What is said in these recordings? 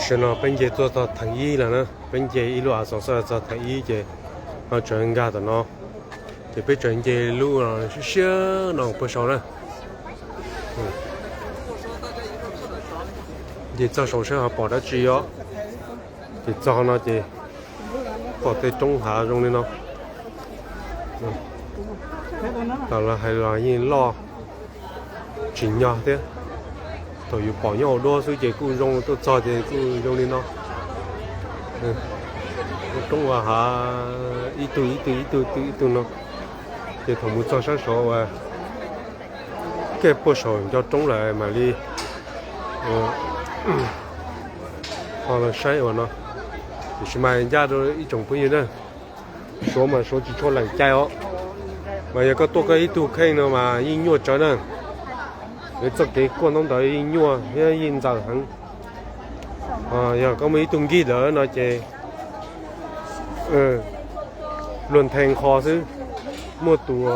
是呢，本节做到统一了呢，本节一路啊，所说做统一节，整个的呢，就被整节路上是相当不少人，你做手上还保得只要，你做呢就保在中下中的呢，到了还让人老，紧要的。都有保养多，所以这个用都早点个用的呢。中啊哈一度呢，这他们早上说啊，给不少人家种来买的，好了晒完了，就是买人家都一种不一样，说嘛说起出来加油，嘛有个多个一度看了嘛，音乐真的。这给广东的音乐也演奏很，要có mấy tuần kia nữa nó chơi, luận thành kho chứ, mua tủ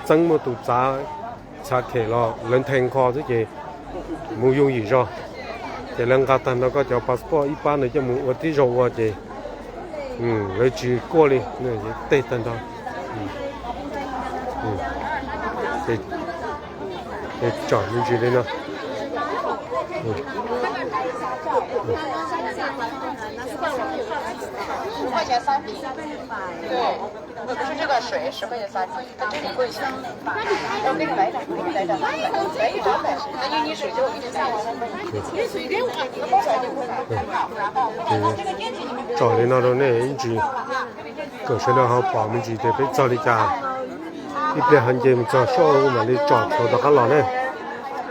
trắng mua tủ giá kể lo, luận thành kho chứ chơi, mua dùng gì rồi, chơi lần cả tuần nó có cho passport, ít bán nữa cho mua tí rồi chơi, lấy chỉ qua đi, này tết tuần đó, để chọn những gì đây nào, 5块钱3瓶，对，不是这个水10块钱3瓶，它这里贵一些。我给你来一张，来一张，来一张呗。那因为你水就我给你下完了。你水给我，你包出来就不买。然后这个电器你们找的那种那一只，可是呢，好把门机得被找的家，一边很久没找少我们的找找到很老呢。